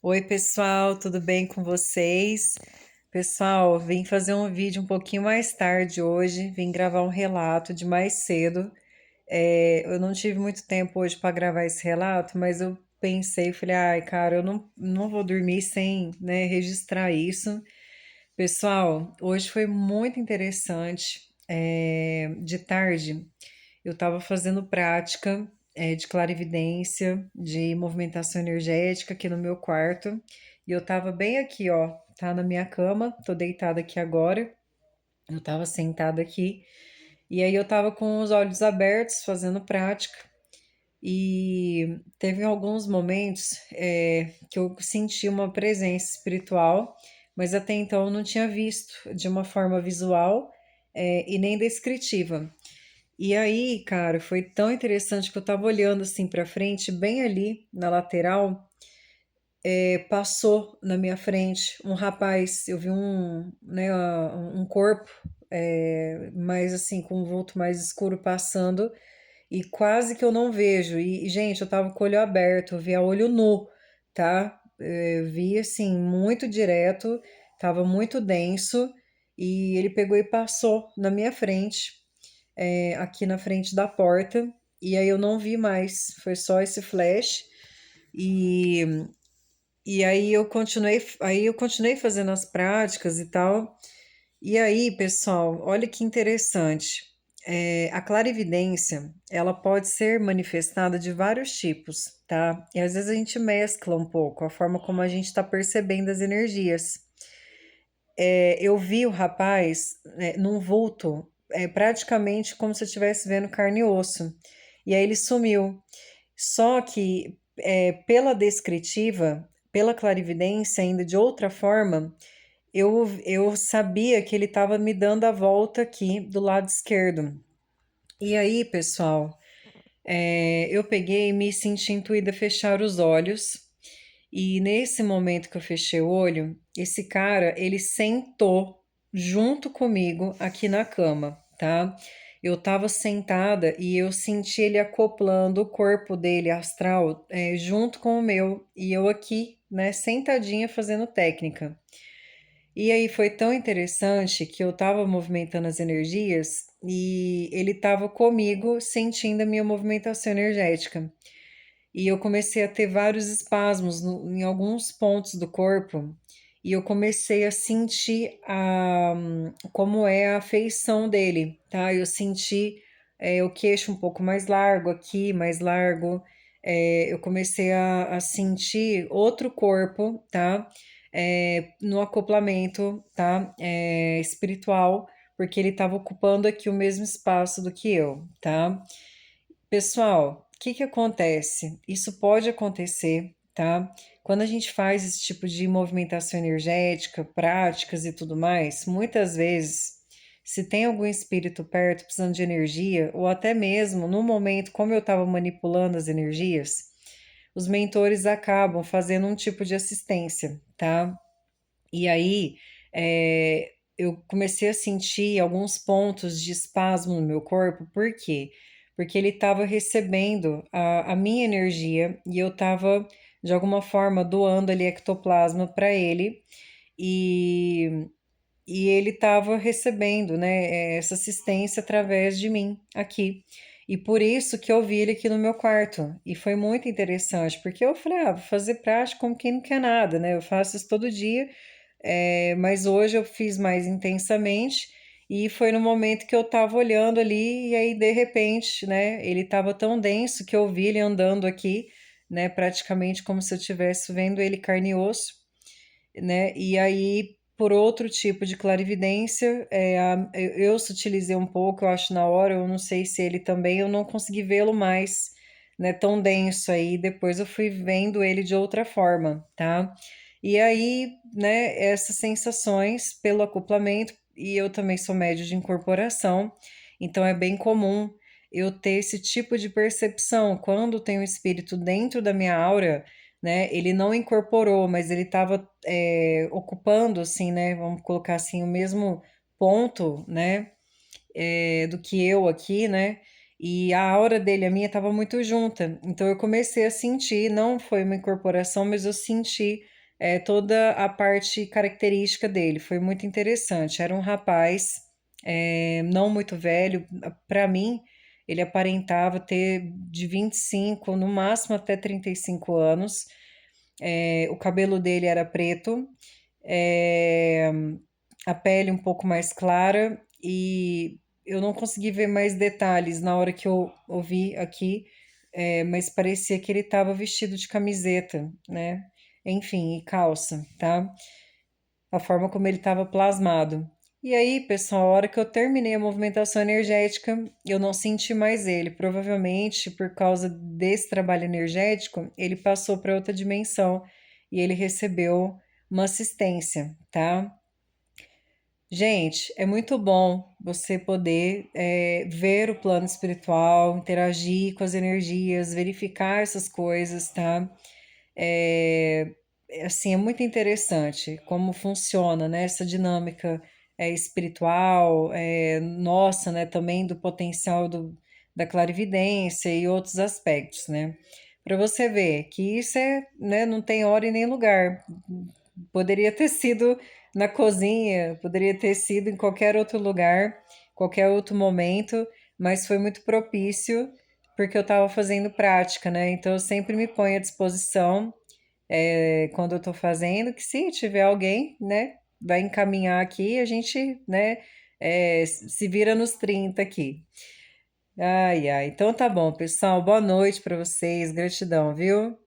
Oi, pessoal, tudo bem com vocês? Pessoal, vim fazer um vídeo um pouquinho mais tarde hoje, vim gravar um relato de mais cedo. Eu não tive muito tempo hoje para gravar esse relato, mas eu pensei, falei, ai, cara, eu não vou dormir sem, né, registrar isso. Pessoal, hoje foi muito interessante. De tarde, eu estava fazendo prática, de clarividência, de movimentação energética aqui no meu quarto. E eu estava bem aqui, ó, tá na minha cama, tô deitada aqui agora. Eu estava sentada aqui. E aí eu estava com os olhos abertos, fazendo prática. E teve alguns momentos, que eu senti uma presença espiritual, mas até então eu não tinha visto de uma forma visual, e nem descritiva. E aí, cara, foi tão interessante que eu tava olhando assim pra frente, bem ali na lateral, passou na minha frente um rapaz. Eu vi um corpo, mais assim, com um vulto mais escuro passando, e quase que eu não vejo. Gente, eu tava com o olho aberto, eu vi a olho nu, tá? Vi assim, muito direto, tava muito denso, e ele pegou e passou na minha frente, aqui na frente da porta, e aí eu não vi mais, foi só esse flash. E, aí eu continuei fazendo as práticas e tal. E aí, pessoal, olha que interessante. A clarividência, ela pode ser manifestada de vários tipos, tá? E às vezes a gente mescla um pouco a forma como a gente está percebendo as energias. Eu vi o rapaz, num vulto, praticamente como se eu estivesse vendo carne e osso. E aí ele sumiu. Só que, pela descritiva, pela clarividência, ainda de outra forma, eu sabia que ele estava me dando a volta aqui do lado esquerdo. E aí, pessoal, eu peguei e me senti intuída a fechar os olhos. E nesse momento que eu fechei o olho, esse cara, ele sentou junto comigo aqui na cama, tá? Eu tava sentada e eu senti ele acoplando o corpo dele astral, junto com o meu, e eu aqui, né, sentadinha fazendo técnica. E aí foi tão interessante que eu tava movimentando as energias e ele tava comigo sentindo a minha movimentação energética. E eu comecei a ter vários espasmos em alguns pontos do corpo, e eu comecei a sentir como é a feição dele, tá? Eu senti, o queixo um pouco mais largo aqui, mais largo. Eu comecei a sentir outro corpo, tá? No acoplamento, tá? Espiritual, porque ele estava ocupando aqui o mesmo espaço do que eu, tá? Pessoal, o que que acontece? Isso pode acontecer, tá? Quando a gente faz esse tipo de movimentação energética, práticas e tudo mais, muitas vezes, se tem algum espírito perto precisando de energia, ou até mesmo no momento como eu estava manipulando as energias, os mentores acabam fazendo um tipo de assistência, tá? E aí, eu comecei a sentir alguns pontos de espasmo no meu corpo. Por quê? Porque ele estava recebendo a minha energia e eu estava, de alguma forma, doando ali ectoplasma para ele, e, e ele estava recebendo, né, essa assistência através de mim aqui. E por isso que eu vi ele aqui no meu quarto. E foi muito interessante, porque eu falei, vou fazer prática como quem não quer nada, né? Eu faço isso todo dia, mas hoje eu fiz mais intensamente, e foi no momento que eu estava olhando ali, e aí de repente, né, ele estava tão denso que eu vi ele andando aqui, né, praticamente como se eu estivesse vendo ele carne e osso, né, e aí por outro tipo de clarividência, eu sutilizei um pouco, eu acho na hora, eu não sei se ele também, eu não consegui vê-lo mais, né, tão denso aí, depois eu fui vendo ele de outra forma, tá? E aí, né, essas sensações pelo acoplamento, e eu também sou médio de incorporação, então é bem comum eu ter esse tipo de percepção quando tem um espírito dentro da minha aura, né? Ele não incorporou, mas ele estava ocupando, assim, né? Vamos colocar assim, o mesmo ponto, né? Do que eu aqui, né? E a aura dele, a minha, estava muito junta. Então eu comecei a sentir, não foi uma incorporação, mas eu senti toda a parte característica dele. Foi muito interessante. Era um rapaz, não muito velho. Para mim, ele aparentava ter de 25, no máximo até 35 anos. O cabelo dele era preto, é, a pele um pouco mais clara, e eu não consegui ver mais detalhes na hora que eu ouvi aqui, mas parecia que ele estava vestido de camiseta, né? Enfim, e calça, tá? A forma como ele estava plasmado. E aí, pessoal, a hora que eu terminei a movimentação energética, eu não senti mais ele. Provavelmente por causa desse trabalho energético, ele passou para outra dimensão e ele recebeu uma assistência, tá? Gente, é muito bom você poder ver o plano espiritual, interagir com as energias, verificar essas coisas, tá? É, assim, é muito interessante como funciona, né, essa dinâmica espiritual, nossa, né, também do potencial da clarividência e outros aspectos, né? Para você ver que isso né, não tem hora e nem lugar. Poderia ter sido na cozinha, poderia ter sido em qualquer outro lugar, qualquer outro momento, mas foi muito propício porque eu estava fazendo prática, né? Então eu sempre me ponho à disposição quando eu estou fazendo, que se tiver alguém, né, vai encaminhar aqui, a gente, né, se vira nos 30 aqui. Ai, ai. Então tá bom, pessoal. Boa noite para vocês. Gratidão, viu?